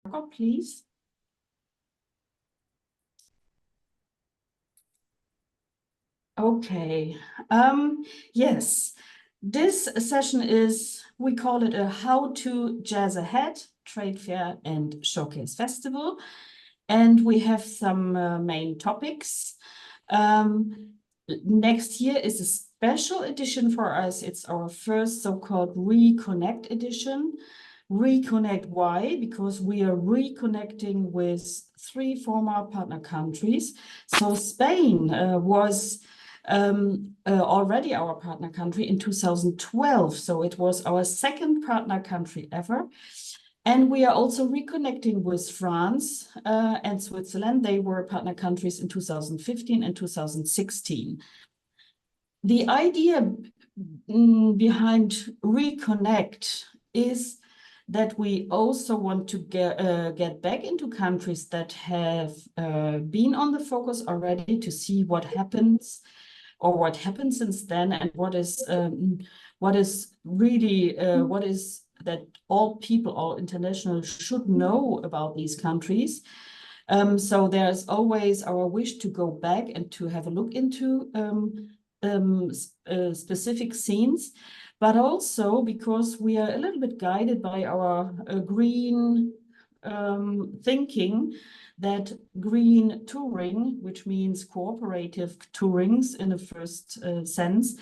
Please. Okay. Yes, this session is, we call it a How to Jazzahead Trade Fair and Showcase Festival. And we have some main topics. Next year is a special edition for us. It's our first so-called ReConnect edition. ReConnect, why? Because we are reconnecting with 3 former partner countries. So Spain was already our partner country in 2012. So it was our second partner country ever. And we are also reconnecting with France and Switzerland. They were partner countries in 2015 and 2016. The idea behind ReConnect is that we also want to get back into countries that have been on the focus already to see what happens or what happened since then, and what is really what is that all people, all international should know about these countries. So there's always our wish to go back and to have a look into specific scenes, but also because we are a little bit guided by our green thinking, that green touring, which means cooperative tourings in the first sense,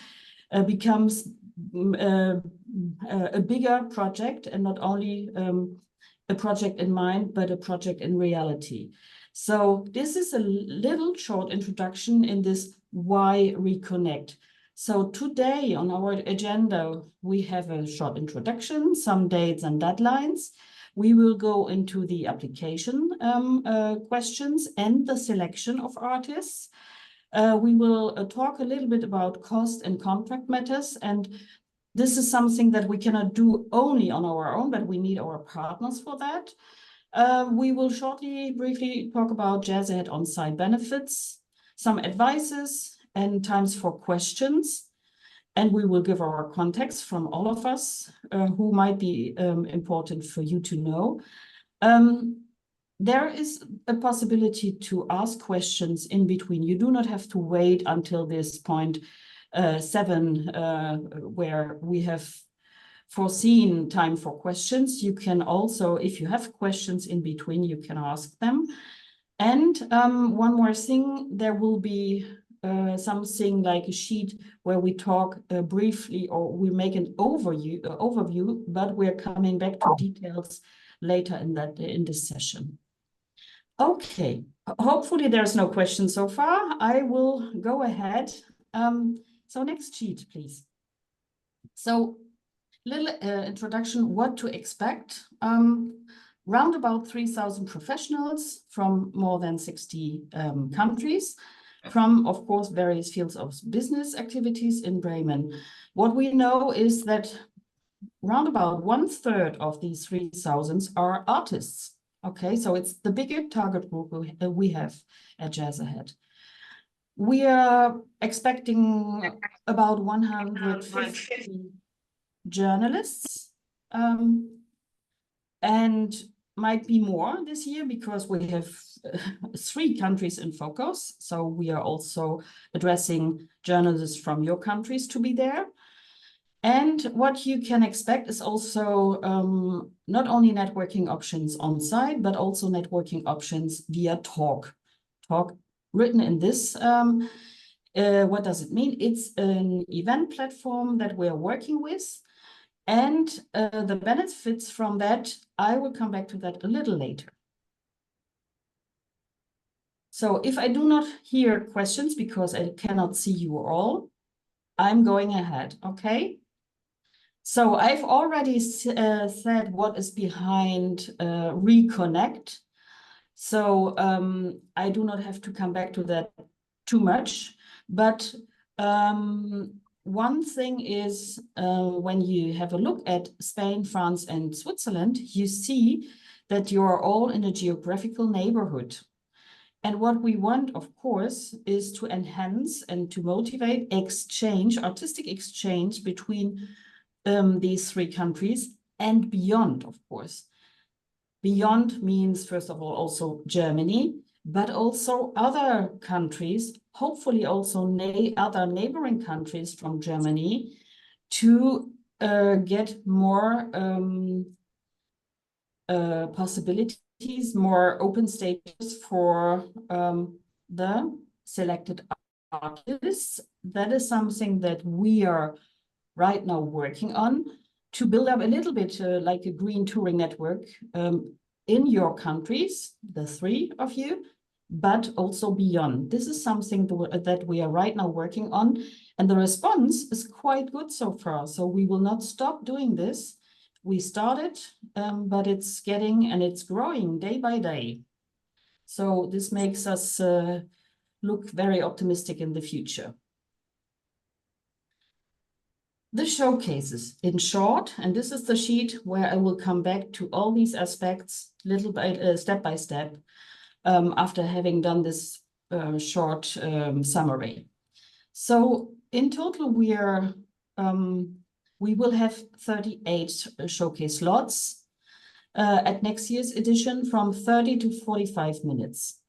becomes a bigger project, and not only a project in mind, but a project in reality. So this is a little short introduction in this why ReConnect. So today on our agenda, we have a short introduction, some dates and deadlines. We will go into the application questions and the selection of artists. We will talk a little bit about cost and contract matters, and this is something that we cannot do only on our own, but we need our partners for that. We will briefly talk about Jazzahead on-site benefits, some advices, and times for questions. And we will give our context from all of us who might be important for you to know. There is a possibility to ask questions in between. You do not have to wait until this point 7, where we have foreseen time for questions. You can also, if you have questions in between, you can ask them. And one more thing, there will be something like a sheet where we talk briefly, or we make an overview, but we're coming back to details later in this session. Okay, hopefully there's no questions so far. I will go ahead. So next sheet, please. So little introduction, what to expect. Round about 3,000 professionals from more than 60 countries, from, of course, various fields of business activities in Bremen. What we know is that round about 1/3 of these 3,000 are artists. Okay, so it's the bigger target group we have at Jazzahead. We are expecting about 150 journalists, and might be more this year because we have 3 countries in focus. So we are also addressing journalists from your countries to be there. And what you can expect is also not only networking options on site, but also networking options via talk. Talk written in this. What does it mean? It's an event platform that we're working with. And the benefits from that, I will come back to that a little later. So if I do not hear questions because I cannot see you all, I'm going ahead, okay? So I've already said what is behind ReConnect. So I do not have to come back to that too much, but one thing is when you have a look at Spain, France, and Switzerland, you see that you are all in a geographical neighborhood. And what we want, of course, is to enhance and to motivate exchange, artistic exchange between these 3 countries and beyond, of course. Beyond means, first of all, also Germany, but also other countries, hopefully also other neighboring countries from Germany, to get more possibilities, more open status for the selected artists. That is something that we are right now working on, to build up a little bit like a green touring network in your countries, the three of you, but also beyond. This is something that we are right now working on, and the response is quite good so far. So we will not stop doing this. We started, but it's getting and it's growing day by day. So this makes us look very optimistic in the future. The showcases, in short, and this is the sheet where I will come back to all these aspects little by step by step after having done this short summary. So in total, we will have 38 showcase slots at next year's edition, from 30 to 45 minutes.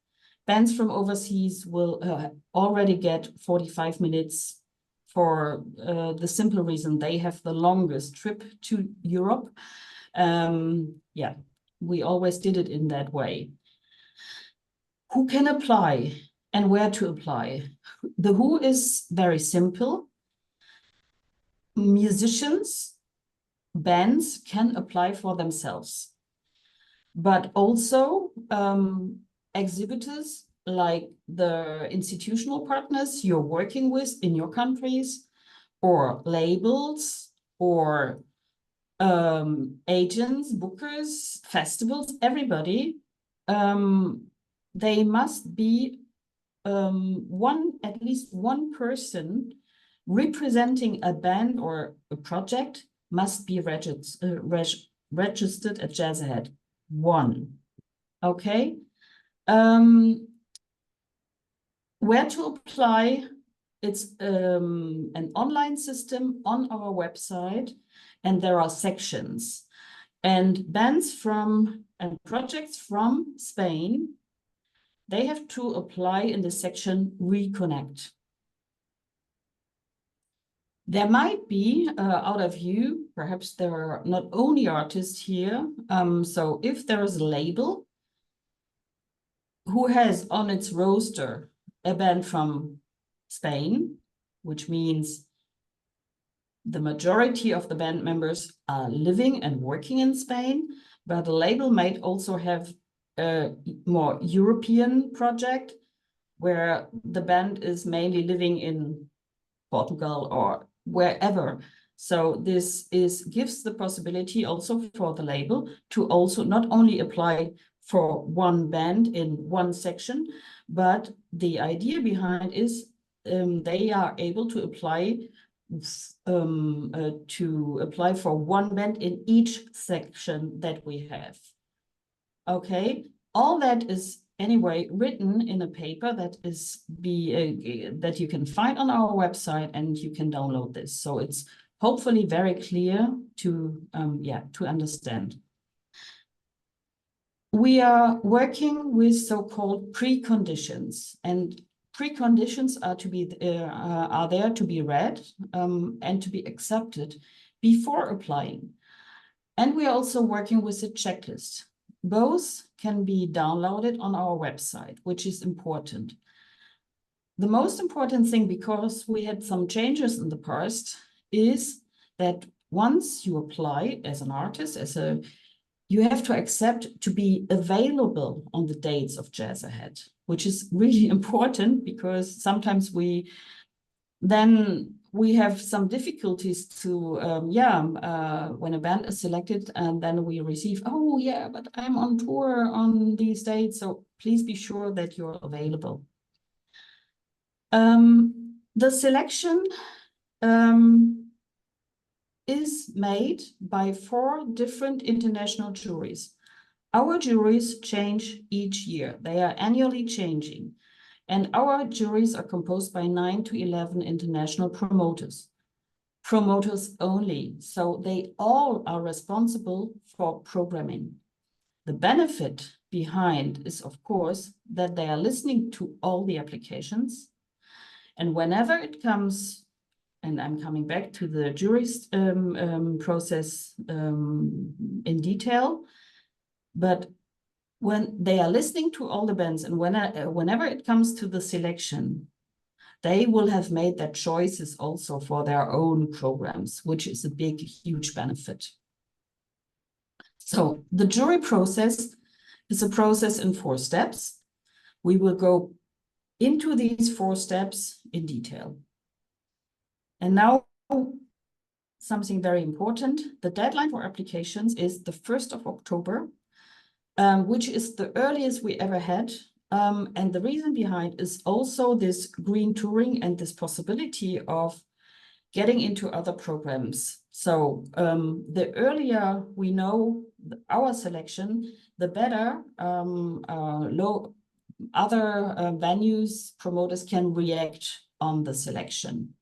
Bands from overseas will already get 45 minutes for the simple reason they have the longest trip to Europe. Yeah, we always did it in that way. Who can apply and where to apply? The who is very simple. Musicians, bands can apply for themselves, but also exhibitors, like the institutional partners you're working with in your countries, or labels, or agents, bookers, festivals, everybody, they must be at least one person representing a band or a project must be registered at Jazzahead. One. Okay. Where to apply? It's an online system on our website, and there are sections. And bands and projects from Spain, they have to apply in the section ReConnect. There might be, out of you, perhaps there are not only artists here. So if there is a label who has on its roster a band from Spain, which means the majority of the band members are living and working in Spain, but the label might also have a more European project where the band is mainly living in Portugal or wherever. So this gives the possibility also for the label to also not only apply for one band in one section, but the idea behind is they are able to apply for one band in each section that we have. Okay, all that is anyway written in a paper that that you can find on our website, and you can download this. So it's hopefully very clear to understand. We are working with so-called preconditions, and preconditions are there to be read and to be accepted before applying. And we are also working with a checklist. Both can be downloaded on our website, which is important. The most important thing, because we had some changes in the past, is that once you apply as an artist, you have to accept to be available on the dates of Jazzahead, which is really important, because sometimes we have some difficulties to, when a band is selected and then we receive, oh yeah, but I'm on tour on these dates, so please be sure that you're available. The selection is made by 4 different international juries. Our juries change each year. They are annually changing. And our juries are composed by 9 to 11 international promoters. Promoters only. So they all are responsible for programming. The benefit behind is, of course, that they are listening to all the applications. And whenever it comes, and I'm coming back to the jury process in detail, but when they are listening to all the bands and whenever it comes to the selection, they will have made their choices also for their own programs, which is a big, huge benefit. So the jury process is a process in 4 steps. We will go into these 4 steps in detail. And now something very important. The deadline for applications is the 1st of October, which is the earliest we ever had. And the reason behind is also this green touring and this possibility of getting into other programs. So the earlier we know our selection, the better other venues, promoters can react on the selection.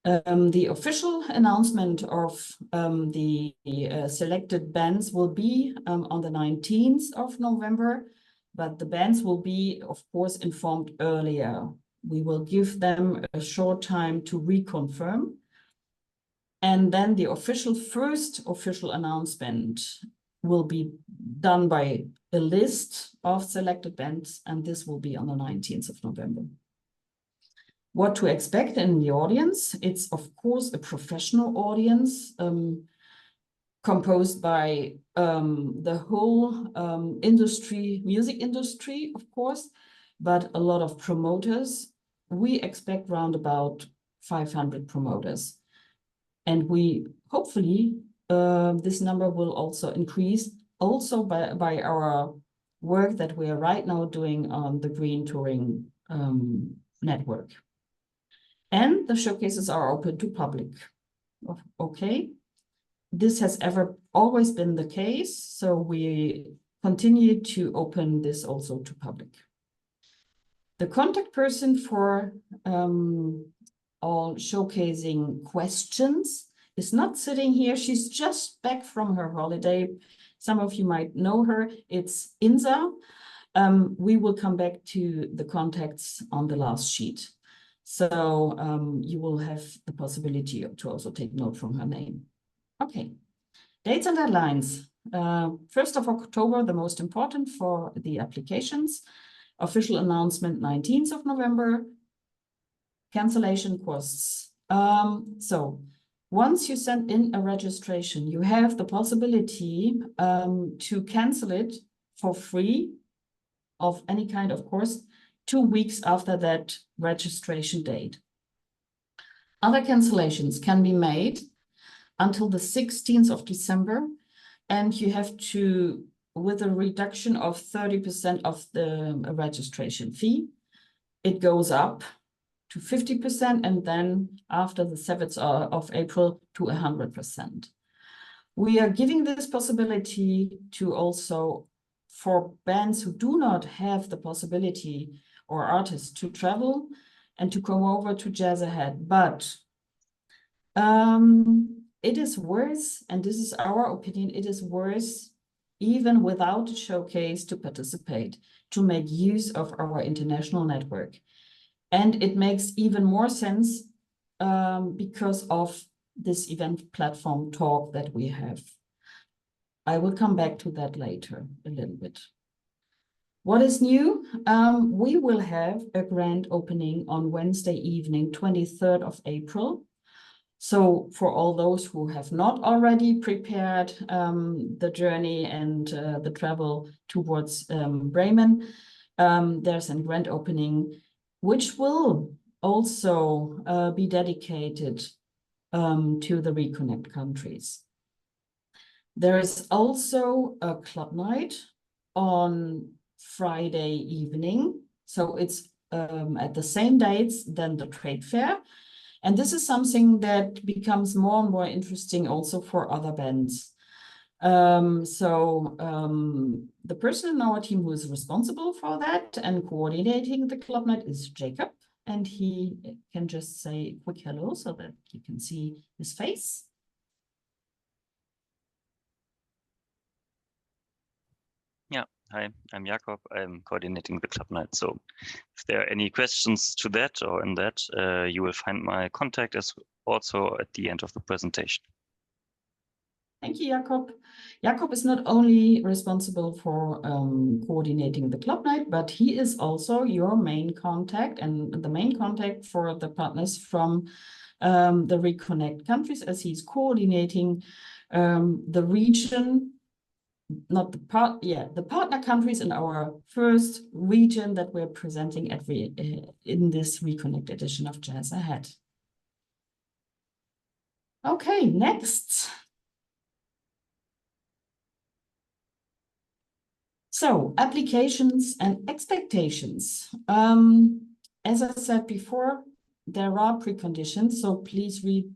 The official announcement of the selected bands will be on the 19th of November, but the bands will be, of course, informed earlier. We will give them a short time to reconfirm. And then the first official announcement will be done by a list of selected bands, and this will be on the 19th of November. What to expect in the audience? It's, of course, a professional audience composed by the whole industry, music industry, of course, but a lot of promoters. We expect around about 500 promoters. And we hopefully, this number will also increase also by our work that we are right now doing on the Green Touring network. And the showcases are open to public. Okay. This has always been the case, so we continue to open this also to public. The contact person for all showcasing questions is not sitting here. She's just back from her holiday. Some of you might know her. It's Inza. We will come back to the contacts on the last sheet. So you will have the possibility to also take note from her name. Okay, dates and deadlines. 1st of October, the most important for the applications. Official announcement 19th of November. Cancellation costs. So once you send in a registration, you have the possibility to cancel it for free of any kind, of course, 2 weeks after that registration date. Other cancellations can be made until the 16th of December, and you have to, with a reduction of 30% of the registration fee, it goes up to 50%, and then after the 7th of April to 100%. We are giving this possibility to also for bands who do not have the possibility or artists to travel and to come over to Jazzahead. But it is worth, and this is our opinion, it is worth, even without a showcase, to participate, to make use of our international network. And it makes even more sense because of this event platform talk that we have. I will come back to that later a little bit. What is new? We will have a grand opening on Wednesday evening, 23rd of April. So for all those who have not already prepared the journey and the travel towards Bremen, there's a grand opening, which will also be dedicated to the ReConnect countries. There is also a club night on Friday evening. So it's at the same dates than the trade fair. And this is something that becomes more and more interesting also for other bands. The person in our team who is responsible for that and coordinating the club night is Jacob. And he can just say a quick hello so that you can see his face. Hi, I'm Jakob. I'm coordinating the club night. So if there are any questions to that or in that, you will find my contact as also at the end of the presentation. Thank you, Jakob. Jakob is not only responsible for coordinating the club night, but he is also your main contact and the main contact for the partners from the ReConnect countries, as he's coordinating the region, not the the partner countries in our first region that we're presenting at in this ReConnect edition of Jazzahead. Okay, next. So, applications and expectations. As I said before, there are preconditions, so please read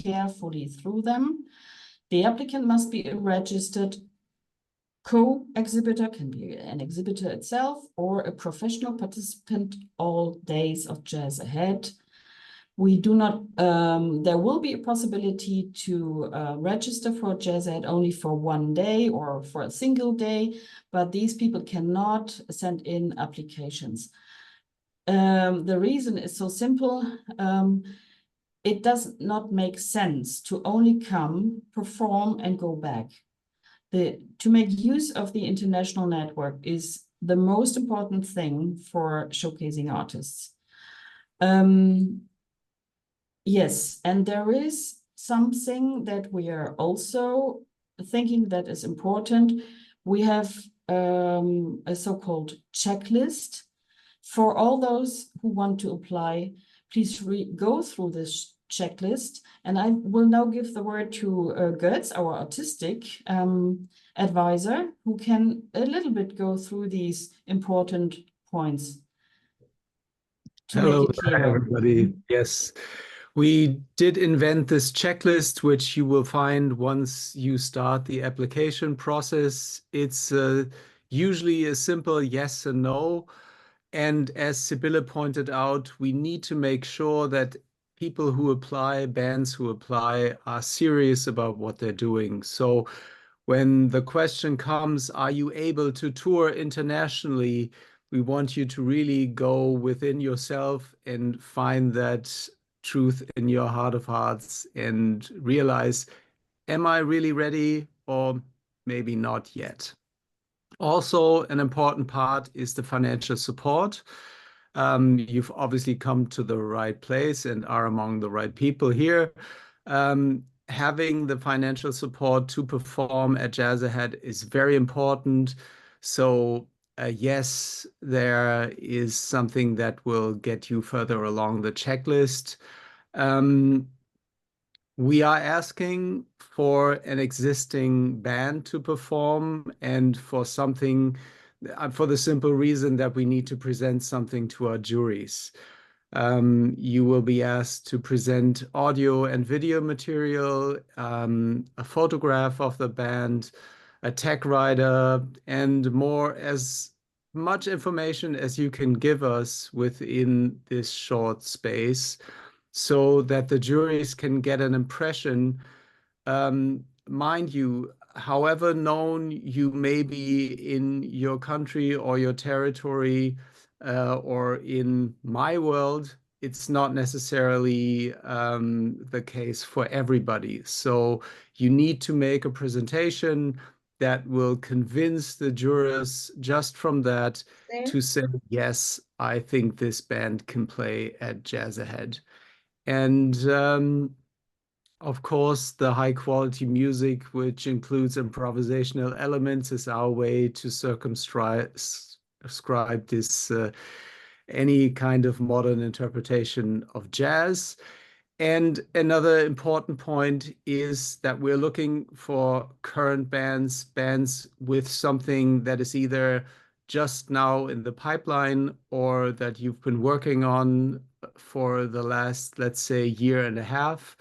carefully through them. The applicant must be a registered co-exhibitor, can be an exhibitor itself, or a professional participant all days of Jazzahead. We do not, there will be a possibility to register for Jazzahead only for one day or for a single day, but these people cannot send in applications. The reason is so simple. It does not make sense to only come, perform, and go back. To make use of the international network is the most important thing for showcasing artists. Yes, and there is something that we are also thinking that is important. We have a so-called checklist for all those who want to apply. Please go through this checklist, and I will now give the word to Götz, our artistic advisor, who can a little bit go through these important points to Hello, make it clear. everybody. Yes, we did invent this checklist, which you will find once you start the application process. It's usually a simple yes and no. And as Sibylle pointed out, we need to make sure that people who apply, bands who apply, are serious about what they're doing. So when the question comes, are you able to tour internationally? We want you to really go within yourself and find that truth in your heart of hearts and realize, am I really ready or maybe not yet? Also, an important part is the financial support. You've obviously come to the right place and are among the right people here. Having the financial support to perform at Jazzahead is very important. So yes, there is something that will get you further along the checklist. We are asking for an existing band to perform and for something, for the simple reason that we need to present something to our juries. You will be asked to present audio and video material, a photograph of the band, a tag rider, and more, as much information as you can give us within this short space, so that the juries can get an impression. Mind you, however known you may be in your country or your territory, or in my world, it's not necessarily the case for everybody. So you need to make a presentation that will convince the jurors just from that to say, yes, I think this band can play at Jazzahead. And of course, the high quality music, which includes improvisational elements, is our way to circumscribe this any kind of modern interpretation of jazz. And another important point is that we're looking for current bands with something that is either just now in the pipeline or that you've been working on for the last, let's say, year and a half.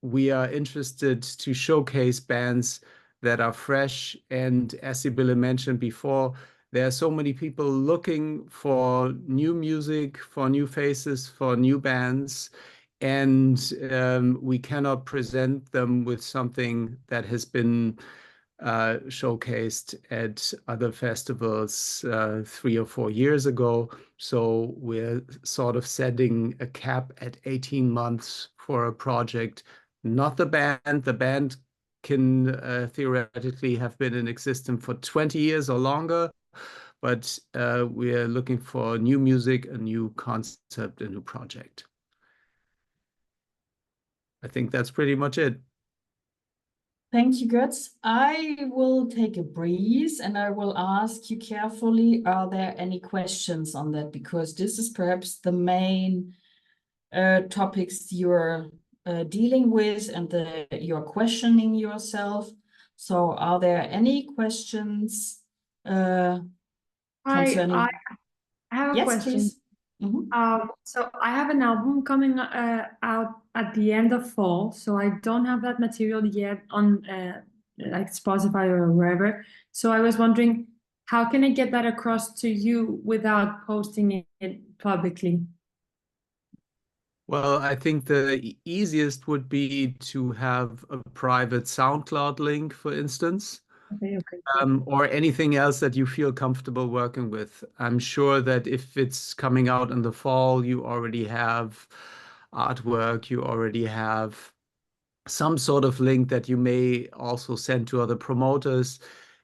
We are interested to showcase bands that are fresh. And as Sibylle mentioned before, there are so many people looking for new music, for new faces, for new bands. And we cannot present them with something that has been showcased at other festivals 3 or 4 years ago. So we're sort of setting a cap at 18 months for a project, not the band. The band can theoretically have been in existence for 20 years or longer, but we're looking for new music, a new concept, a new project. I think that's pretty much it. Thank you, Götz. I will take a breeze and I will ask you carefully, are there any questions on that? Because this is perhaps the main topics you're dealing with and you're questioning yourself. So are there any questions concerning? I have a Yes, question. please. Mm-hmm. So I have an album coming out at the end of fall, so I don't have that material yet on like Spotify or wherever. So I was wondering, how can I get that across to you without posting it publicly? Well, I think the easiest would be to have a private SoundCloud link, for instance. Okay. Or anything else that you feel comfortable working with. I'm sure that if it's coming out in the fall, you already have artwork, you already have some sort of link that you may also send to other promoters.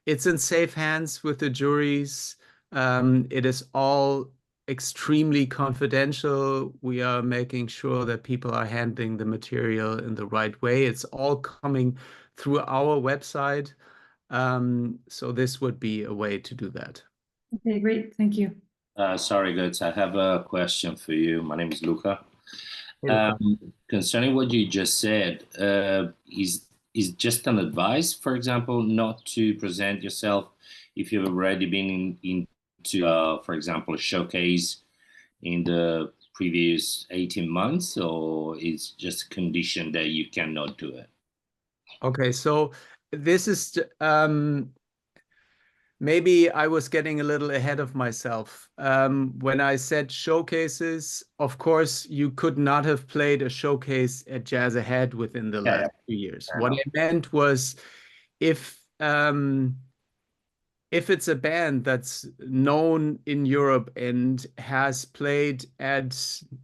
It's in safe hands with the juries. It is all extremely confidential. We are making sure that people are handling the material in the right way. It's all coming through our website. So this would be a way to do that. Okay, great. Thank you. Sorry, Götz, I have a question for you. My name is Luca. Concerning what you just said, is just an advice, for example, not to present yourself if you've already been into, for example, a showcase in the previous 18 months, or it's just a condition that you cannot do it? Okay, so this is maybe I was getting a little ahead of myself. When I said showcases, of course, you could not have played a showcase at Jazzahead within the last 2 years. What I meant was if it's a band that's known in Europe and has played at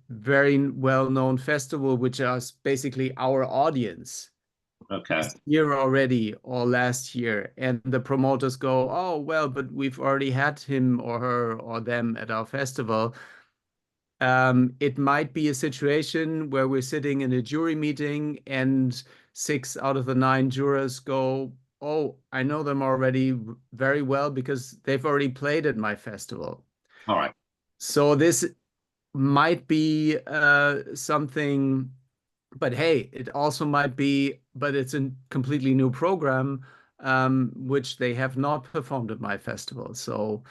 very well-known festival, which is basically our audience, this year already or last year, and the promoters go, oh, well, but we've already had him or her or them at our festival. It might be a situation where we're sitting in a jury meeting and 6 out of the 9 jurors go, oh, I know them already very well because they've already played at my festival. All right. So this might be something. But hey, it also might be, but it's a completely new program, which they have not performed at my festival. So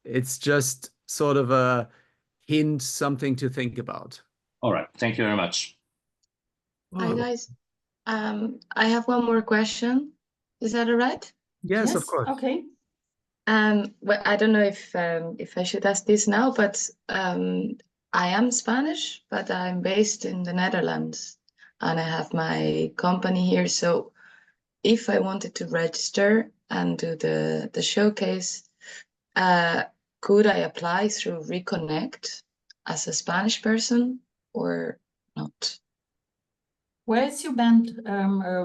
it's just sort of a hint, something to think about. All right. Thank you very much. Hi, guys. I have one more question. Is that all right? Yes, of course. Okay. Well, I don't know if I should ask this now, but I am Spanish, but I'm based in the Netherlands and I have my company here. So if I wanted to register and do the showcase, could I apply through ReConnect as a Spanish person or not? Where is your band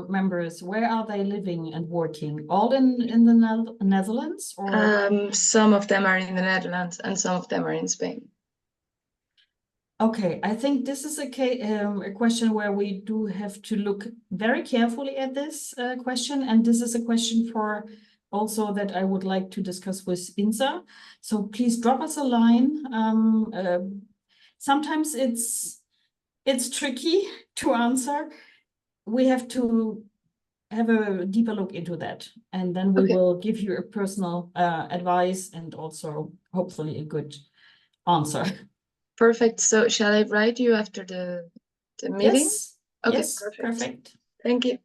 members? Where are they living and working? All in the Netherlands? Or? Some of them are in the Netherlands and some of them are in Spain. Okay, I think this is a question where we do have to look very carefully at this question. And this is a question for also that I would like to discuss with INSA. So please drop us a line. Sometimes it's tricky to answer. We have to have a deeper look into that. And then we will give you a personal advice and also hopefully a good answer. Perfect. So shall I write you after the meeting? Yes. Okay, Yes, perfect. Thank you.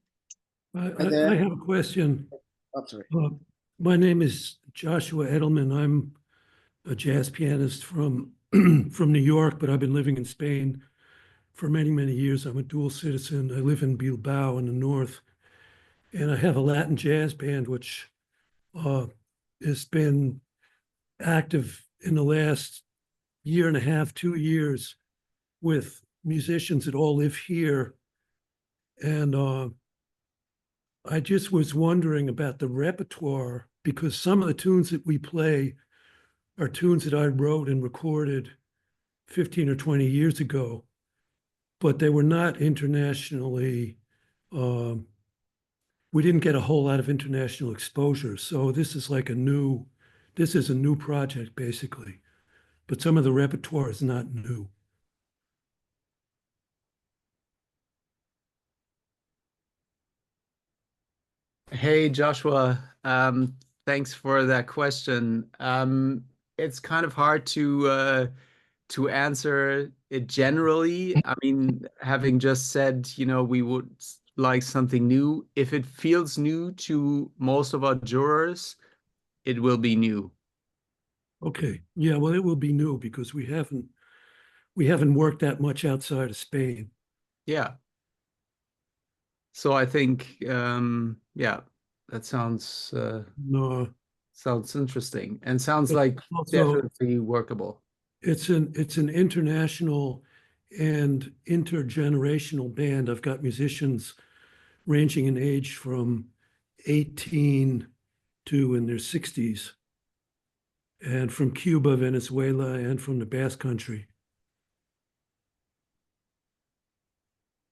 I have a question. Oh, sorry. My name is Joshua Edelman. I'm a jazz pianist from New York, but I've been living in Spain for many, many years. I'm a dual citizen. I live in Bilbao in the north. and I have a Latin jazz band, which has been active in the last year and a half, 2 years, with musicians that all live here. And I just was wondering about the repertoire, because some of the tunes that we play are tunes that I wrote and recorded 15 or 20 years ago, but they were not internationally, we didn't get a whole lot of international exposure. So this is like this is a new project basically, but some of the repertoire is not new. Hey, Joshua, thanks for that question. It's kind of hard to answer it generally. I mean, having just said, we would like something new. If it feels new to most of our jurors, it will be new. Okay, yeah, well, it will be new because we haven't worked that much outside of Spain. Yeah. So I think, yeah, that sounds No, sounds interesting and sounds but like also definitely workable. it's an international and intergenerational band. I've got musicians ranging in age from 18 to in their 60s, and from Cuba, Venezuela, and from the Basque Country.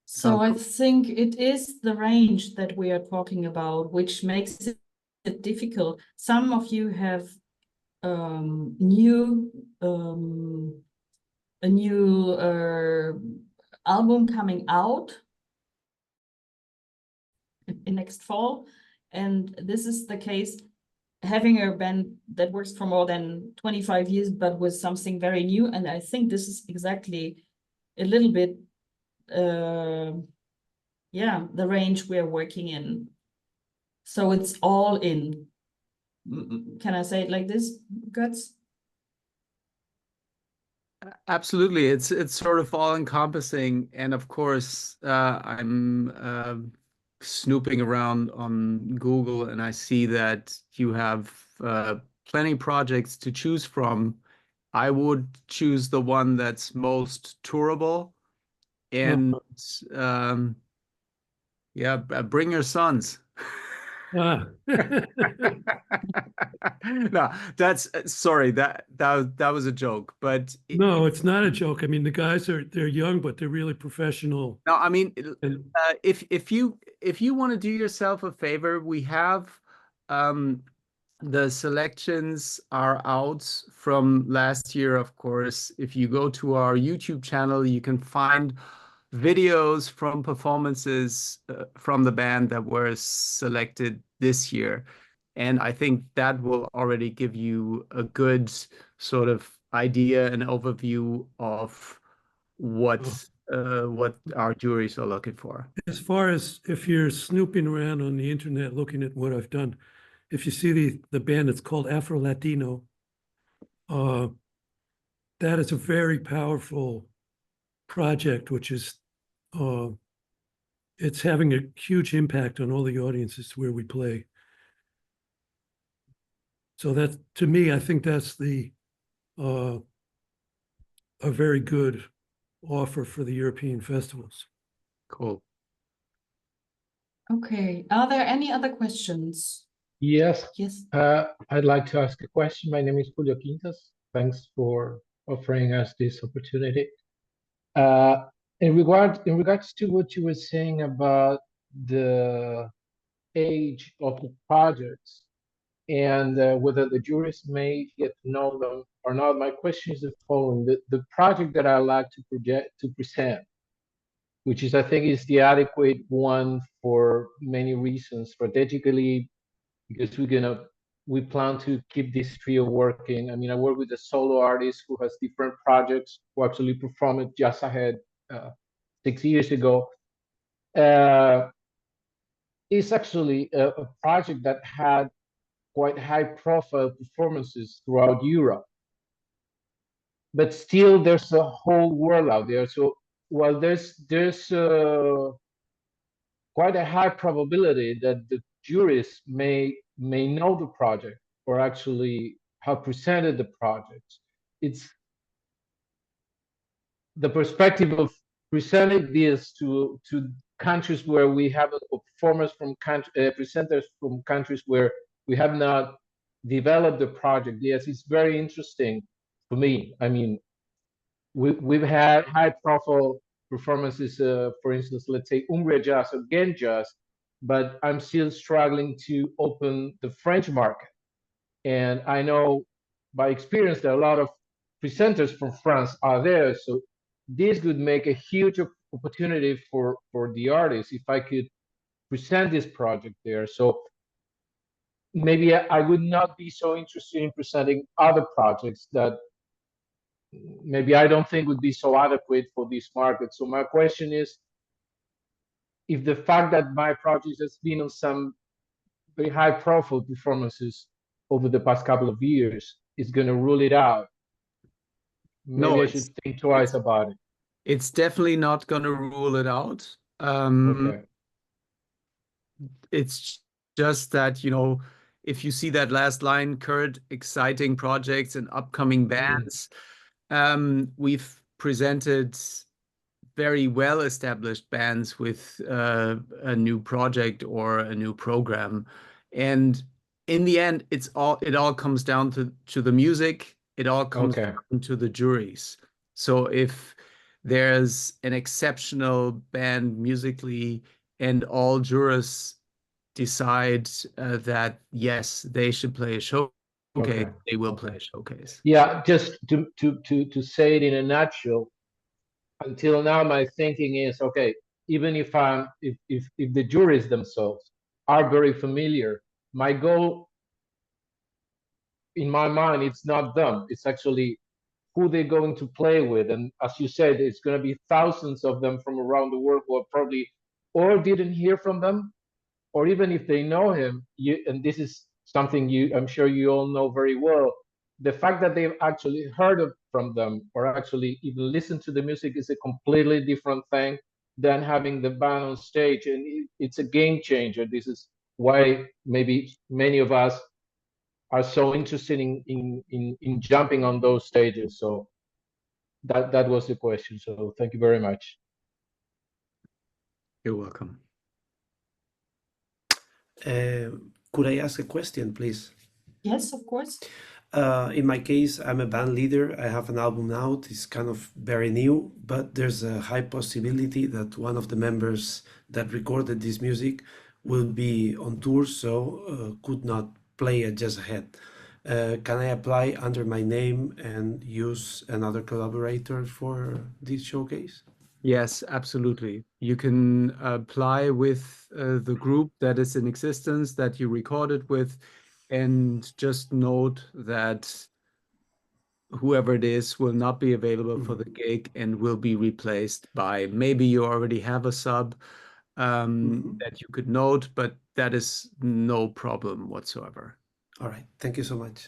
So I think it is the range that we are talking about, which makes it difficult. Some of you have a new album coming out in next fall, and this is the case. Having a band that works for more than 25 years, but with something very new, and I think this is exactly a little bit yeah, the range we are working in. So it's all in. Can I say it like this, Götz? Absolutely, it's sort of all encompassing, and of course, I'm snooping around on Google, and I see that you have plenty of projects to choose from. I would choose the one that's most tourable, and yeah, bring your sons. Ah. No, that's sorry, that was a joke, but No, it's not a joke. I mean, the guys they're young, but they're really professional. no, I mean, And if you want to do yourself a favor, we have the selections are out from last year, of course. If you go to our YouTube channel, you can find videos from performances from the band that were selected this year. And I think that will already give you a good sort of idea and overview of what our juries are looking for. as far as if you're snooping around on the internet looking at what I've done, if you see the band, it's called Afro Latino. That is a very powerful project, which is it's having a huge impact on all the audiences where we play. So that, to me, I think that's a very good offer for the European festivals. Cool. Okay, are there any other questions? Yes. Yes. I'd like to ask a question. My name is Julio Quintas. Thanks for offering us this opportunity. In regards to what you were saying about the age of the projects and whether the jurors may get to know them or not, my question is the following: the project that I like to present, which is I think is the adequate one for many reasons, strategically, because we plan to keep this trio working. I mean, I work with a solo artist who has different projects, who actually performed at Jazzahead 6 years ago. It's actually a project that had quite high-profile performances throughout Europe. But still, there's a whole world out there. So while there's quite a high probability that the juries may know the project or actually have presented the project. It's the perspective of presenting this to countries where we have performers from presenters from countries where we have not developed the project. Yes, it's very interesting for me. I mean, we've had high profile performances, for instance, let's say Umbria Jazz or Ghent Jazz, but I'm still struggling to open the French market. And I know by experience that a lot of presenters from France are there. So this would make a huge opportunity for the artists if I could present this project there. So maybe I would not be so interested in presenting other projects that maybe I don't think would be so adequate for this market. So my question is, if the fact that my project has been on some very high profile performances over the past couple of years is going to rule it out, maybe I should think twice about it. It's definitely not going to rule it out. Okay. It's just that, you know, if you see that last line, current exciting projects and upcoming bands, we've presented very well-established bands with a new project or a new program. And in the end, it all comes down to the music. It all comes down to the juries. So if there's an exceptional band musically and all jurors decide that, yes, they should play a showcase, they will play a showcase. Yeah, just to say it in a nutshell, until now my thinking is, okay, even if the juries themselves are very familiar, my goal in my mind, it's not them, it's actually who they're going to play with. And as you said, it's going to be thousands of them from around the world who are probably or didn't hear from them, or even if they know him, and this is something I'm sure you all know very well, the fact that they've actually heard from them or actually even listened to the music is a completely different thing than having the band on stage. And it's a game changer. This is why maybe many of us are so interested in jumping on those stages. So that was the question. So thank you very much. You're welcome. Could I ask a question, please? Yes, of course. In my case, I'm a band leader. I have an album out. It's kind of very new, but there's a high possibility that one of the members that recorded this music will be on tour, so could not play at Jazzahead. Can I apply under my name and use another collaborator for this showcase? Yes, absolutely. You can apply with the group that is in existence that you recorded with, and just note that whoever it is will not be available for the gig and will be replaced by, maybe you already have a sub that you could note, but that is no problem whatsoever. All right. Thank you so much.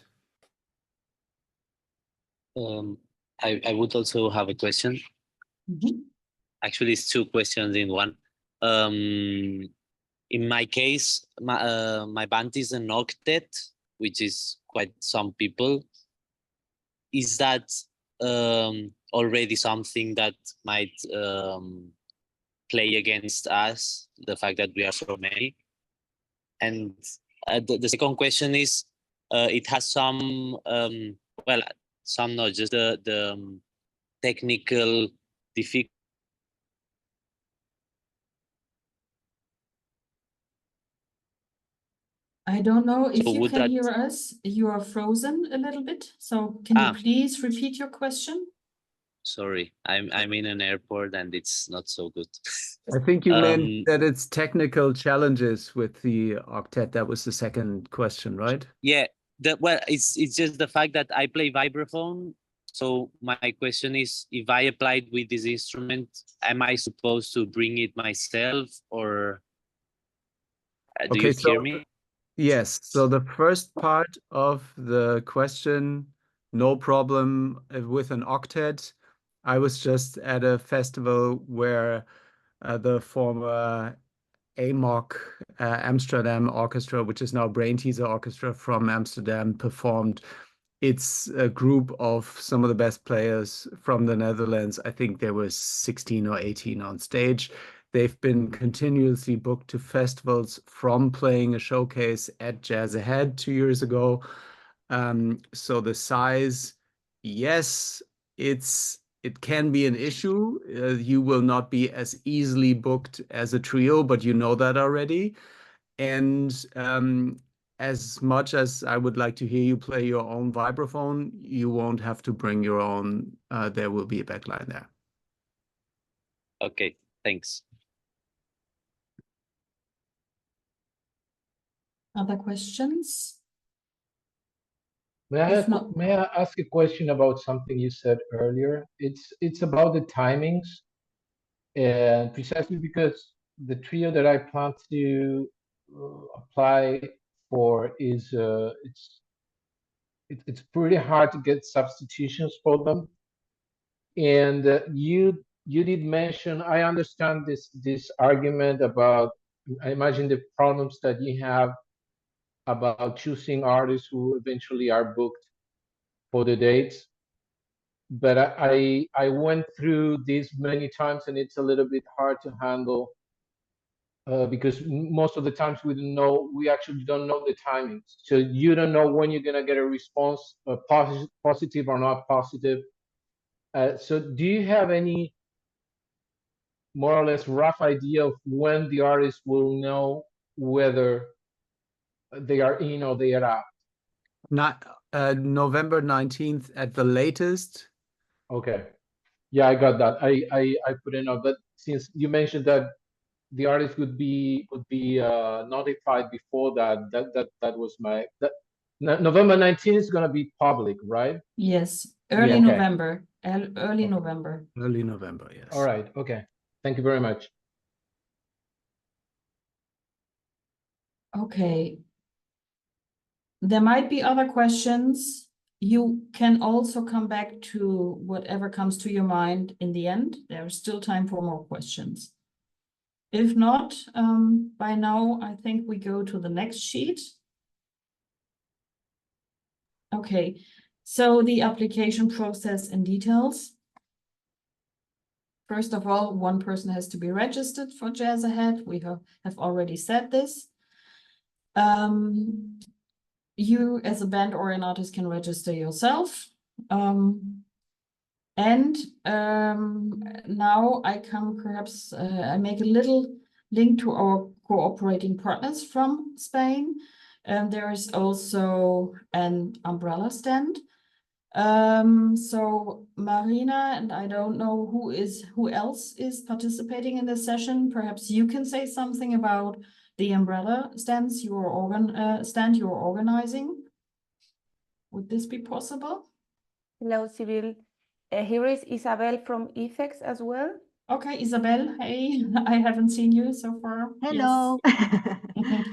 I would also have a question. Actually, it's two questions in one. In my case, my band is an octet, which is quite some people. Is that already something that might play against us, the fact that we are so many? And the second question is, it has some, well, some not just the technical difficulty. I don't know if So you would can that- hear us. You are frozen a little bit. So can you please repeat your question? Sorry, I'm in an airport and it's not so good. I think you meant that it's technical challenges with the octet. That was the second question, right? Yeah, well, it's just the fact that I play vibraphone. So my question is, if I applied with this instrument, am I supposed to bring it myself, or do you hear me? Yes. So the first part of the question, no problem with an octet. I was just at a festival where the former AMOC, Amsterdam Orchestra, which is now Brain Teaser Orchestra from Amsterdam, performed. It's a group of some of the best players from the Netherlands. I think there were 16 or 18 on stage. They've been continuously booked to festivals from playing a showcase at Jazzahead 2 years ago. So the size, yes, it can be an issue. You will not be as easily booked as a trio, but you know that already. And as much as I would like to hear you play your own vibraphone, you won't have to bring your own. There will be a backline there. Okay, thanks. Other questions? May If not, may I ask a question about something you said earlier? It's about the timings, and precisely because the trio that I plan to apply for is it's pretty hard to get substitutions for them. And you did mention, I understand this argument about, I imagine the problems that you have about choosing artists who eventually are booked for the dates. But I went through this many times, and it's a little bit hard to handle because most of the times we actually don't know the timings. So you don't know when you're gonna get a response, positive or not positive. So do you have any more or less rough idea of when the artist will know whether they are in or they are out? Not November 19th at the latest. Okay. Yeah, I got that. I put in but since you mentioned that the artist would be notified before that was my November 19th is gonna be public, right? yes, early Yeah, okay. November, early November. Early November, yes. All right. Okay. Thank you very much. Okay. There might be other questions. You can also come back to whatever comes to your mind in the end. There's still time for more questions. If not, by now, I think we go to the next sheet. Okay, so the application process and details. First of all, one person has to be registered for Jazzahead. We have already said this. You as a band or an artist can register yourself. Now I come perhaps, I make a little link to our cooperating partners from Spain. There is also an umbrella stand. So Marina, and I don't know who else is participating in this session. Perhaps you can say something about the umbrella stands you are stand you are organizing. Would this be possible? Hello, Sibyl. Here is Isabel from IFEX as well. Okay, Isabel, hey, I haven't seen you so far. Hello. Yes.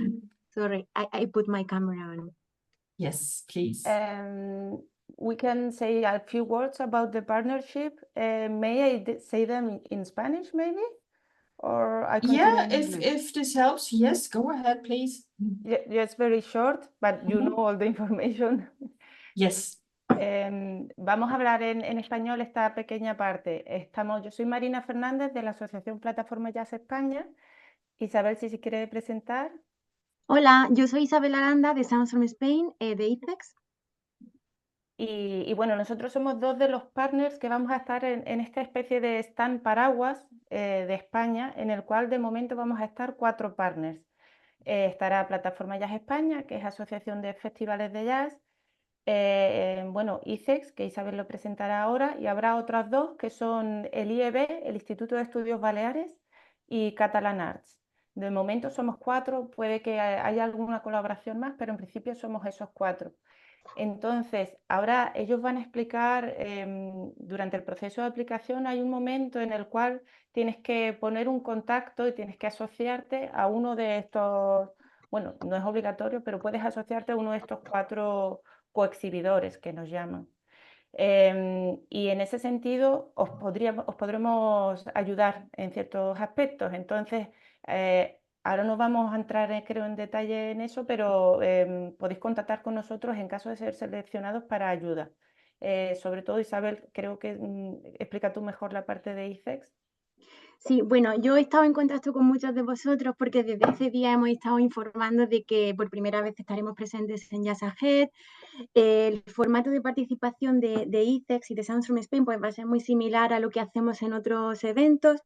Sorry, I put my camera on. Yes, please. We can say a few words about the partnership. May I say them in Spanish, maybe? Or I continue Yeah, in English? if this helps, yes, go ahead, please. Yeah, just very short, but you know all the information. Yes. Vamos a hablar en español esta pequeña parte. Yo soy Marina Fernández de la Asociación Plataforma Jazz España. Isabel, si se quiere presentar. Hola, yo soy Isabel Aranda de Sounds from Spain, de IFEX. Y bueno, nosotros somos dos de los partners que vamos a estar en esta especie de stand paraguas de España, en el cual de momento vamos a estar 4 partners. Estará Plataforma Jazz España, que es Asociación de Festivales de Jazz, bueno, ICEX, que Isabel lo presentará ahora, y habrá otras 2 que son el IEB, el Instituto de Estudios Baleares, y Catalan Arts. De momento somos 4, puede que haya alguna colaboración más, pero en principio somos esos 4. Entonces, ahora ellos van a explicar, durante el proceso de aplicación hay un momento en el cual tienes que poner un contacto y tienes que asociarte a uno de estos, bueno, no es obligatorio, pero puedes asociarte a uno de estos 4 coexhibidores que nos llaman. Y en ese sentido os podremos ayudar en ciertos aspectos. Entonces, Ahora no vamos a entrar, creo, en detalle en eso, pero podéis contactar con nosotros en caso de ser seleccionados para ayuda. Sobre todo, Isabel, creo que explica tú mejor la parte de ICEX. Sí, bueno, yo he estado en contacto con muchos de vosotros porque desde hace días hemos estado informando de que por primera vez estaremos presentes en Jazzahead. El formato de participación de ICEX y de Sounds from Spain pues va a ser muy similar a lo que hacemos en otros eventos.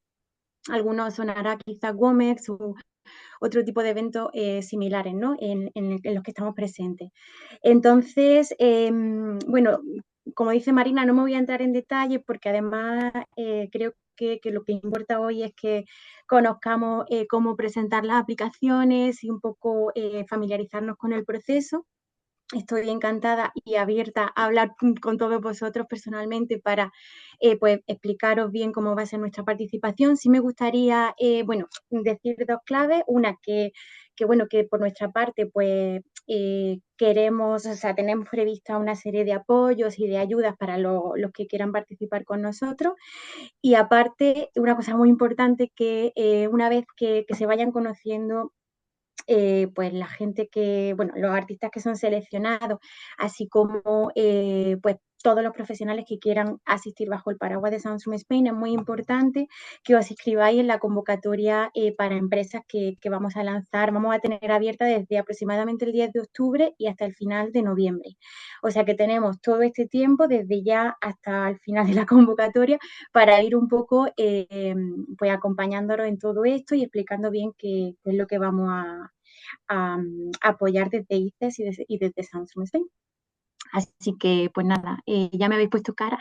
Algunos sonará quizá Womex o otro tipo de eventos similares, ¿no? En los que estamos presentes. Entonces, bueno, como dice Marina, no me voy a entrar en detalle porque además creo que lo que importa hoy es que conozcamos cómo presentar las aplicaciones y un poco familiarizarnos con el proceso. Estoy encantada y abierta a hablar con todos vosotros personalmente para pues, explicaros bien cómo va a ser nuestra participación. Sí me gustaría, bueno, decir dos claves. Una, que bueno, que por nuestra parte, pues queremos, o sea, tenemos prevista una serie de apoyos y de ayudas para los que quieran participar con nosotros. Y aparte, una cosa muy importante que una vez que se vayan conociendo pues la gente que, bueno, los artistas que son seleccionados, así como pues todos los profesionales que quieran asistir bajo el paraguas de Sounds from Spain, es muy importante que os inscribáis en la convocatoria para empresas que vamos a lanzar. Vamos a tener abierta desde aproximadamente el 10 de octubre y hasta el final de noviembre. O sea que tenemos todo este tiempo, desde ya hasta el final de la convocatoria, para ir un poco pues acompañándonos en todo esto y explicando bien qué es lo que vamos a apoyar desde ICES y desde Sounds from Spain. Así que, pues nada, ya me habéis puesto cara,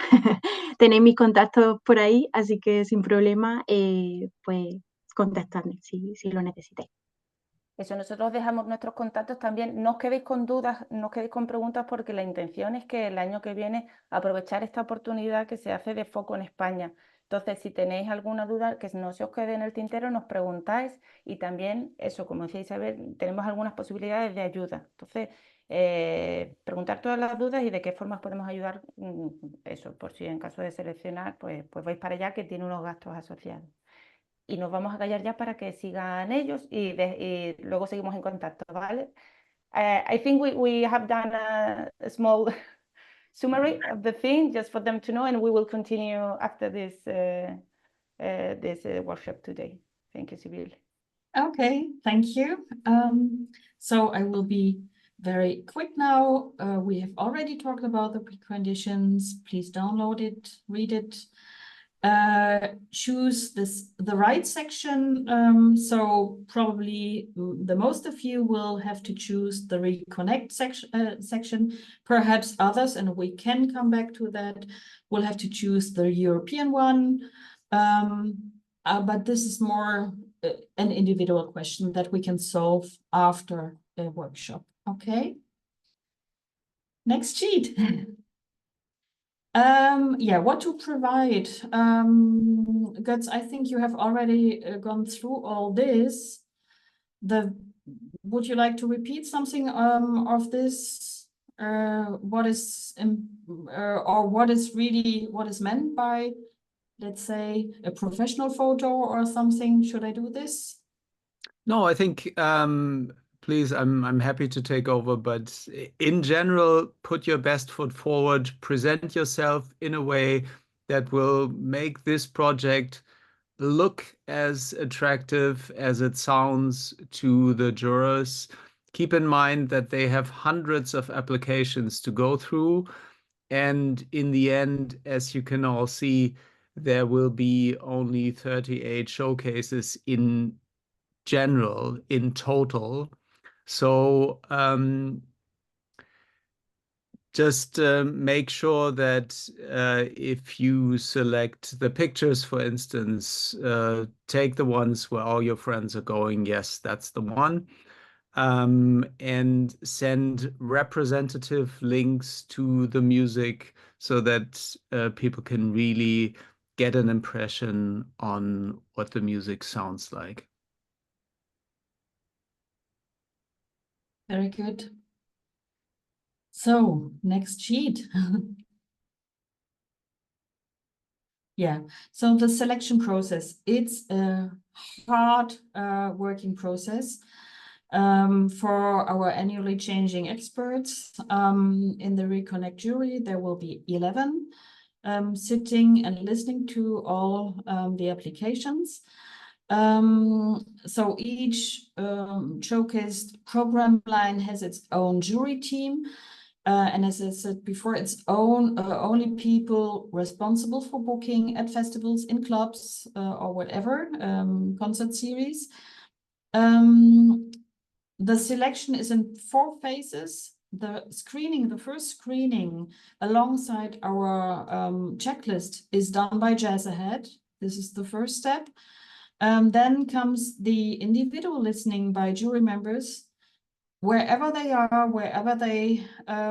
tenéis mis contactos por ahí, así que sin problema, pues contactadme si lo necesitáis. Eso, nosotros dejamos nuestros contactos también. No os quedéis con dudas, no os quedéis con preguntas, porque la intención es que el año que viene aprovechar esta oportunidad que se hace de foco en España. Entonces, si tenéis alguna duda, que no se os quede en el tintero, nos preguntáis, y también, eso, como decía Isabel, tenemos algunas posibilidades de ayuda. Entonces, preguntar todas las dudas y de qué formas podemos ayudar, eso, por si en caso de seleccionar, pues vais para allá, que tiene unos gastos asociados. Y nos vamos a callar ya para que sigan ellos y luego seguimos en contacto, ¿vale? I think we have done a small summary of the thing just for them to know, and we will continue after this workshop today. Thank you, Sibyl. Okay, thank you. So I will be very quick now. We have already talked about the preconditions. Please download it, read it. Choose the right section. So probably the most of you will have to choose the ReConnect section. Perhaps others, and we can come back to that, will have to choose the European one. But this is more an individual question that we can solve after a workshop. Okay. Next sheet. Yeah, what to provide. Götz, I think you have already gone through all this. Would you like to repeat something of this? What is meant by, let's say, a professional photo or something? Should I do this? No, I think please, I'm happy to take over, but in general, put your best foot forward, present yourself in a way that will make this project look as attractive as it sounds to the jurors. Keep in mind that they have hundreds of applications to go through, and in the end, as you can all see, there will be only 38 showcases in general, in total. So just make sure that if you select the pictures, for instance, take the ones where all your friends are going. Yes, that's the one. And send representative links to the music so that people can really get an impression on what the music sounds like. Very good. So, next sheet. Yeah, so the selection process, it's a hard working process for our annually changing experts. In the ReConnect jury, there will be 11 sitting and listening to all the applications. So each showcased program line has its own jury team. And as I said before, it's only people responsible for booking at festivals, in clubs, or whatever, concert series. The selection is in 4 phases. The first screening alongside our checklist is done by Jazzahead. This is the first step. Then comes the individual listening by jury members. Wherever they are, wherever they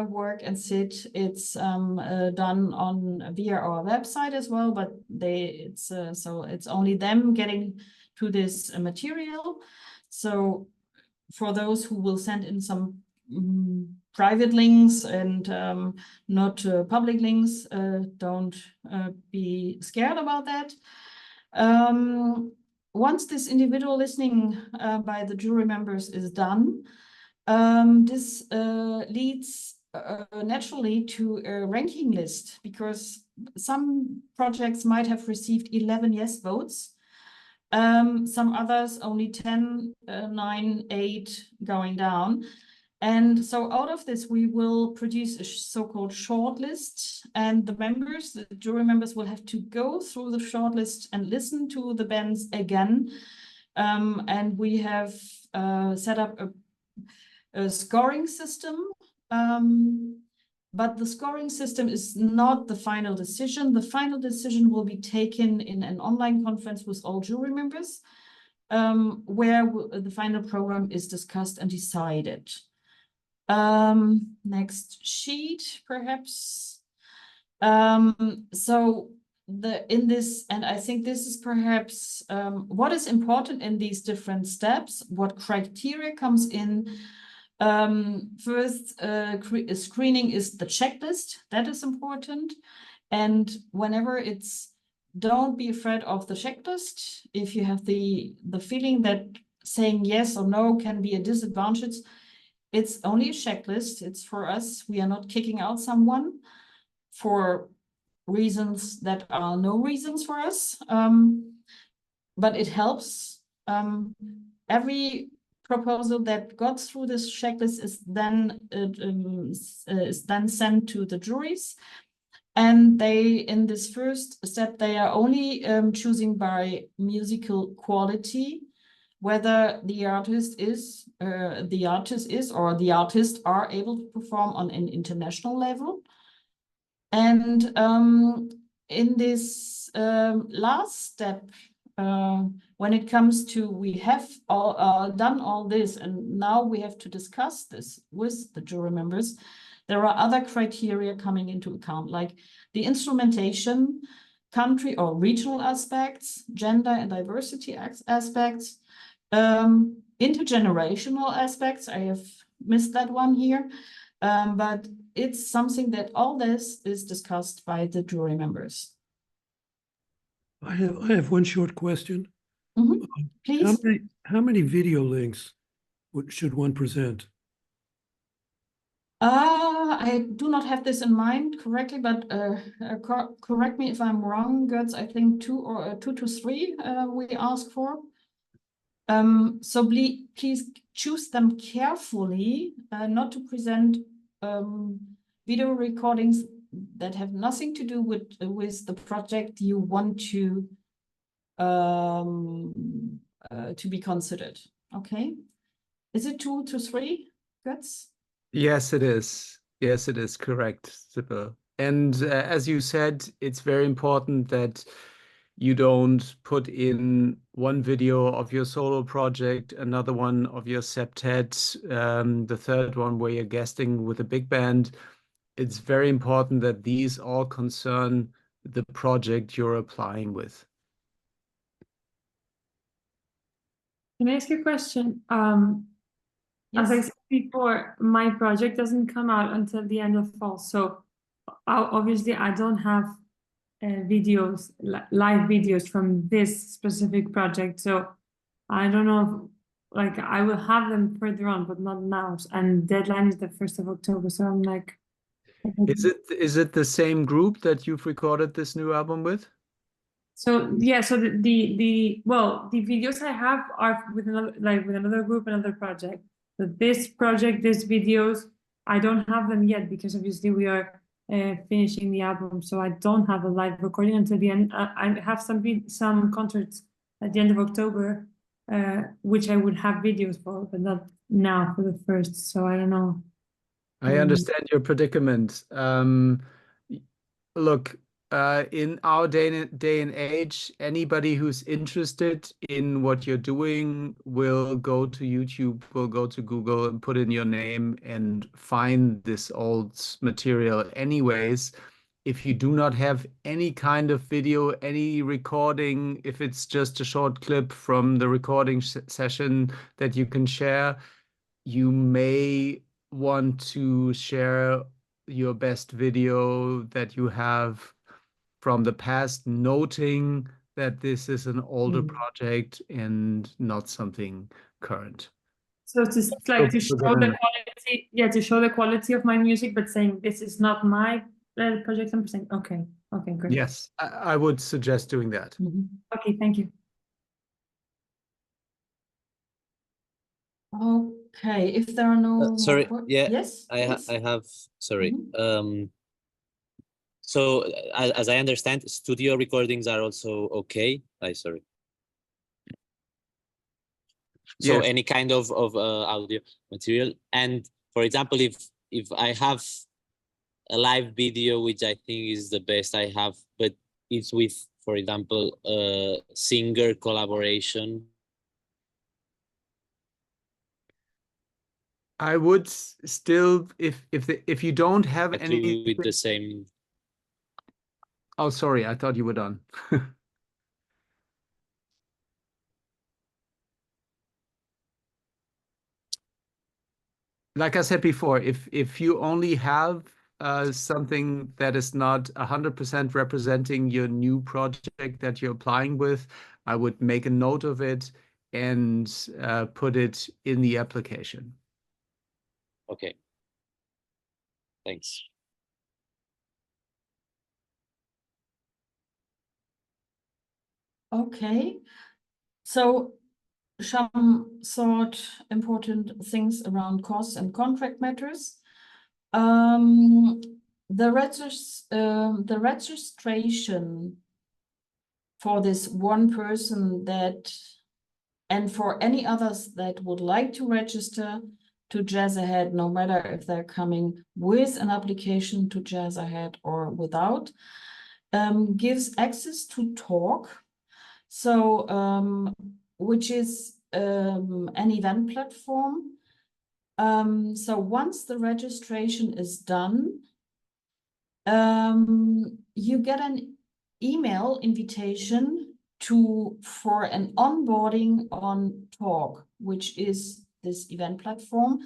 work and sit, it's done via our website as well. But so it's only them getting to this material. So for those who will send in some private links and not public links, don't be scared about that. Once this individual listening by the jury members is done, this leads naturally to a ranking list, because some projects might have received 11 yes votes. Some others only 10, 9, 8 going down. And so out of this, we will produce a so-called shortlist, and the jury members will have to go through the shortlist and listen to the bands again. And we have set up a scoring system. But the scoring system is not the final decision. The final decision will be taken in an online conference with all jury members, where the final program is discussed and decided. Next sheet, perhaps. So in this, and I think this is perhaps what is important in these different steps, what criteria comes in. First, screening is the checklist. That is important. And whenever don't be afraid of the checklist. If you have the feeling that saying yes or no can be a disadvantage, it's only a checklist. It's for us. We are not kicking out someone for reasons that are no reasons for us. But it helps. Every proposal that got through this checklist is then sent to the juries, and they, in this first step, they are only choosing by musical quality, whether the artist or the artist are able to perform on an international level. And in this last step, when it comes to, we have done all this, and now we have to discuss this with the jury members, there are other criteria coming into account, like the instrumentation, country or regional aspects, gender and diversity aspects, intergenerational aspects. I have missed that one here, but it's something that all this is discussed by the jury members. I have one short question. Mm-hmm. Please. How many video links should one present? I do not have this in mind correctly, but correct me if I'm wrong, Götz. I think 2 to 3 we ask for. So please choose them carefully, not to present video recordings that have nothing to do with the project you want to be considered. Okay, is it 2 to 3, Götz? Yes, it is. Yes, it is correct, Sibyl. And as you said, it's very important that you don't put in one video of your solo project, another one of your septet, the third one where you're guesting with a big band. It's very important that these all concern the project you're applying with. Can I ask you a question? Yes. As I said before, my project doesn't come out until the end of fall. So obviously I don't have videos, live videos from this specific project. So I don't know, like I will have them further on, but not now. And deadline is the 1st of October. So I'm like, Is it the same group that you've recorded this new album with? so yeah, so the videos I have are with another group, another project. But this project, these videos, I don't have them yet because obviously we are finishing the album, so I don't have a live recording until the end. I have some concerts at the end of October, which I would have videos for, but not now for the first. So I don't know. I understand your predicament. Look, in our day and age, anybody who's interested in what you're doing will go to YouTube, will go to Google and put in your name and find this old material anyways. If you do not have any kind of video, any recording, if it's just a short clip from the recording session that you can share, you may want to share your best video that you have from the past, noting that this is an older project and not something current. So it's like to show the quality, to show the quality of my music, but saying this is not my project. I'm saying, okay, great. Yes, I would suggest doing that. Okay, thank you. Okay, if there are no sorry, yes, I have sorry. So as I understand, studio recordings are also okay. Sorry. So Yes. any kind of audio material, and for example, if I have a live video, which I think is the best I have, but it's with, for example, a singer collaboration. I would still, if you don't have any with the same. Oh, sorry, I thought you were done. Like I said before, if you only have something that is not 100% representing your new project that you're applying with, I would make a note of it and put it in the application. Okay. Thanks. Okay, so some sort important things around costs and contract matters. The registration for this one person and for any others that would like to register to Jazzahead, no matter if they're coming with an application to Jazzahead or without, gives access to talk. So, which is an event platform. So once the registration is done, you get an email invitation for an onboarding on Talk, which is this event platform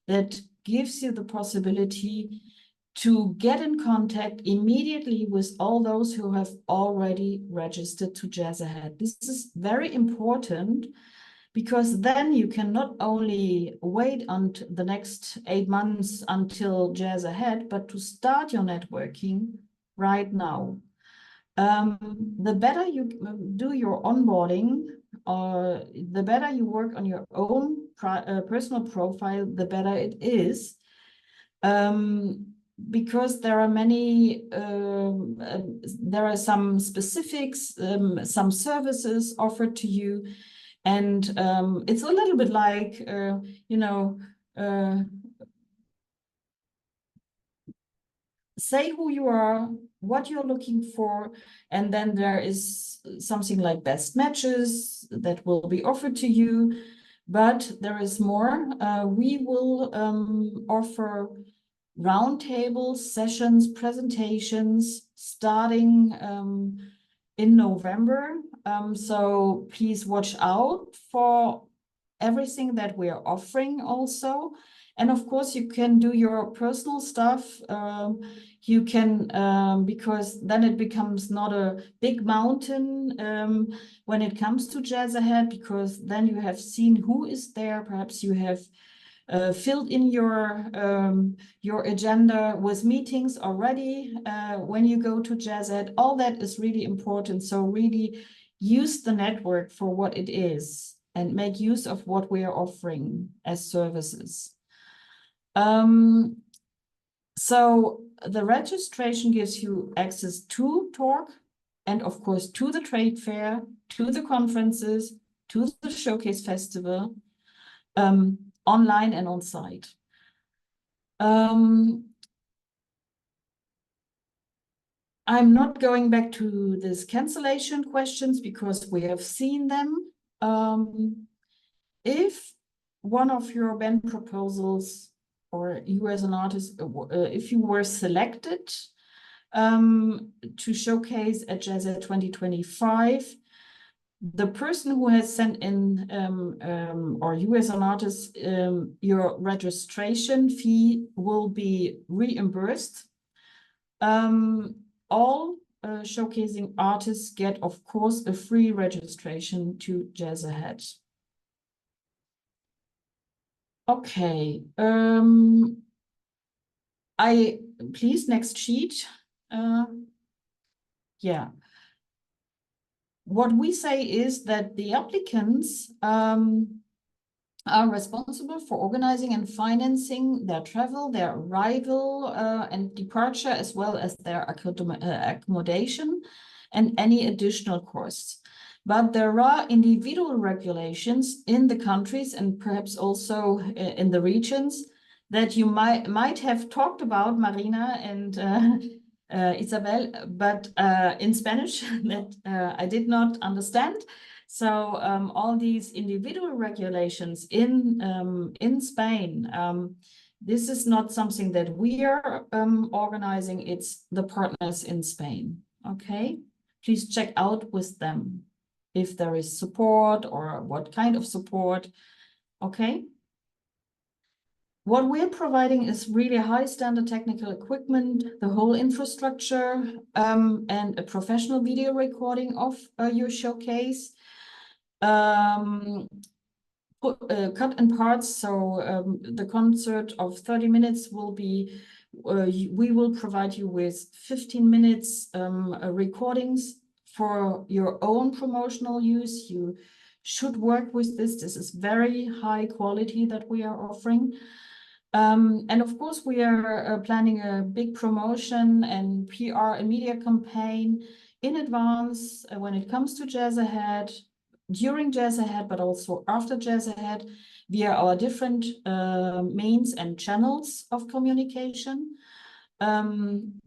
that gives you the possibility to get in contact immediately with all those who have already registered to Jazzahead. This is very important because then you can not only wait until the next 8 months until Jazzahead, but to start your networking right now. The better you do your onboarding, or the better you work on your own personal profile, the better it is. Because there are many, there are some specifics, some services offered to you, and it's a little bit like, you know, say who you are, what you're looking for, and then there is something like best matches that will be offered to you. But there is more. We will offer roundtables, sessions, presentations starting in November. So please watch out for everything that we are offering also. And of course, you can do your personal stuff. You can, because then it becomes not a big mountain when it comes to Jazzahead, because then you have seen who is there. Perhaps you have filled in your agenda with meetings already when you go to Jazzahead. All that is really important. So really use the network for what it is and make use of what we are offering as services. So the registration gives you access to talk and of course to the trade fair, to the conferences, to the showcase festival, online and on site. I'm not going back to this cancellation questions because we have seen them. If one of your band proposals or you as an artist, if you were selected to showcase at Jazzahead 2025, the person who has sent in, or you as an artist, your registration fee will be reimbursed. All showcasing artists get, of course, a free registration to Jazzahead. Okay, please, next sheet. Yeah. What we say is that the applicants are responsible for organizing and financing their travel, their arrival and departure, as well as their accommodation and any additional costs. But there are individual regulations in the countries and perhaps also in the regions that you might have talked about, Marina and Isabel, but in Spanish that I did not understand. So all these individual regulations in Spain, this is not something that we are organizing, it's the partners in Spain, okay? Please check out with them if there is support or what kind of support, okay? What we're providing is really high standard technical equipment, the whole infrastructure, and a professional video recording of your showcase. Cut in parts, so the concert of 30 minutes will be, we will provide you with 15 minutes recordings for your own promotional use. You should work with this. This is very high quality that we are offering. And of course, we are planning a big promotion and PR and media campaign in advance when it comes to Jazzahead, during Jazzahead, but also after Jazzahead, via our different means and channels of communication. And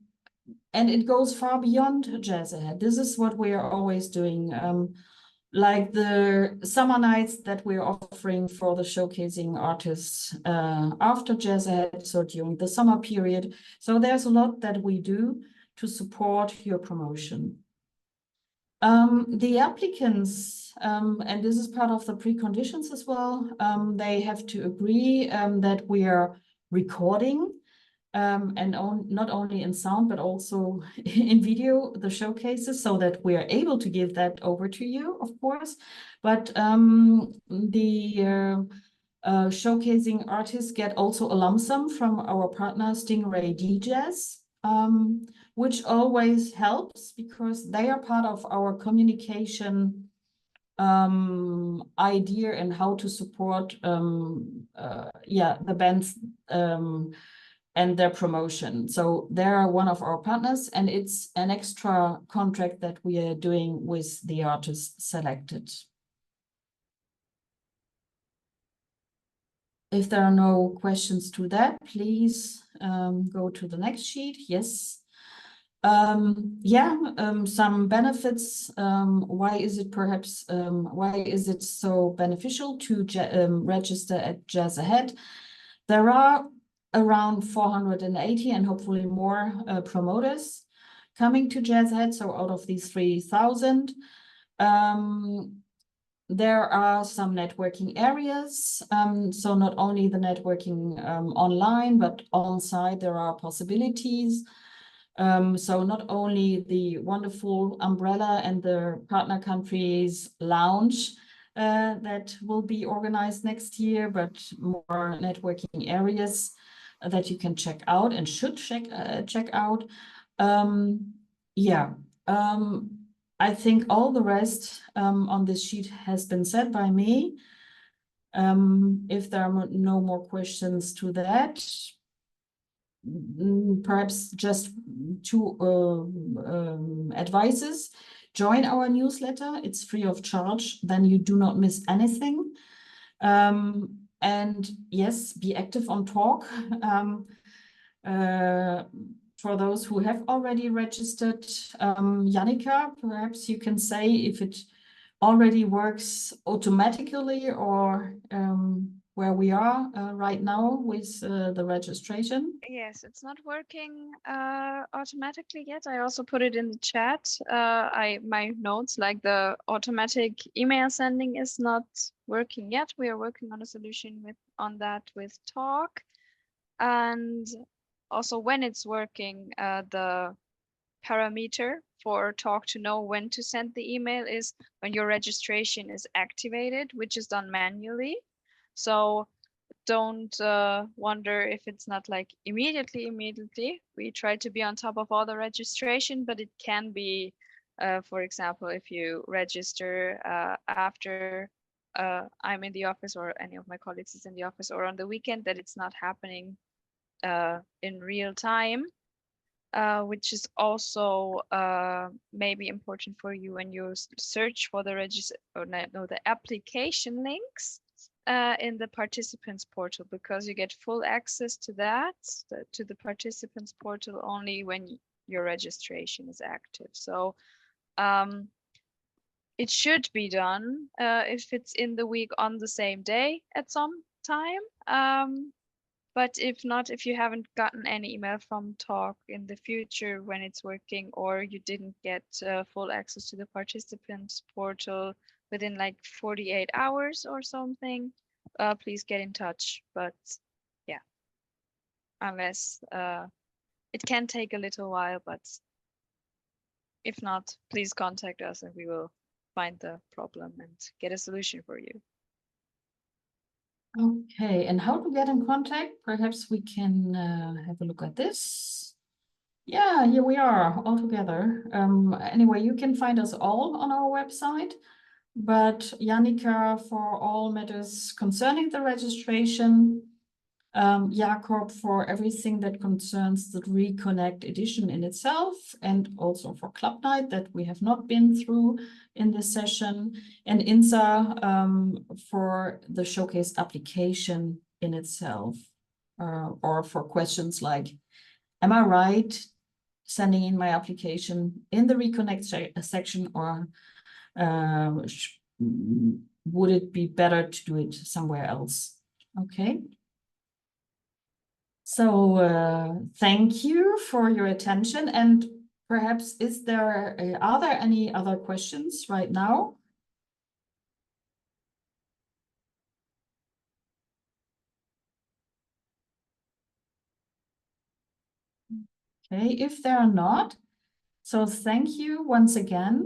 it goes far beyond Jazzahead. This is what we are always doing. Like the summer nights that we're offering for the showcasing artists after Jazzahead, so during the summer period. So there's a lot that we do to support your promotion. The applicants, and this is part of the preconditions as well, they have to agree that we are recording and not only in sound, but also in video, the showcases, so that we are able to give that over to you, of course. But the showcasing artists get also a lump sum from our partner Stingray DJs, which always helps because they are part of our communication idea and how to support the bands and their promotion. So they are one of our partners, and it's an extra contract that we are doing with the artists selected. If there are no questions to that, please go to the next sheet. Yes. Some benefits. Why is it so beneficial to register at Jazzahead? There are around 480 and hopefully more promoters coming to Jazzahead. So out of these 3,000, there are some networking areas. So not only the networking online, but on site there are possibilities. So not only the wonderful umbrella and the partner countries lounge that will be organized next year, but more networking areas that you can check out and should check out. I think all the rest on this sheet has been said by me. If there are no more questions to that, perhaps just two advices. Join our newsletter. It's free of charge. Then you do not miss anything. And yes, be active on Talk. For those who have already registered, Jannika, perhaps you can say if it already works automatically or where we are right now with the registration. Yes, it's not working automatically yet. I also put it in the chat. My notes, like the automatic email sending, is not working yet. We are working on a solution on that with Talk. And also when it's working, the parameter for Talk to know when to send the email is when your registration is activated, which is done manually. So don't wonder if it's not like immediately. We try to be on top of all the registration, but it can be, for example, if you register after I'm in the office or any of my colleagues is in the office or on the weekend, that it's not happening in real time, which is also maybe important for you when you search for the the application links in the participants portal, because you get full access to that, to the participants portal, only when your registration is active. So it should be done if it's in the week on the same day at some time. But if not, if you haven't gotten any email from Talk in the future when it's working, or you didn't get full access to the participants portal within like 48 hours or something, please get in touch. But yeah, unless it can take a little while, but if not, please contact us and we will find the problem and get a solution for you. Okay, and how to get in contact? Perhaps we can have a look at this. Yeah, here we are all together. Anyway, you can find us all on our website, but Jannika for all matters concerning the registration, Jakob for everything that concerns the ReConnect edition in itself, and also for Club Night that we have not been through in this session, and Insa for the showcase application in itself, or for questions like, am I right sending in my application in the ReConnect section, or would it be better to do it somewhere else? Okay. So thank you for your attention, and perhaps are there any other questions right now? Okay, if there are not, so thank you once again.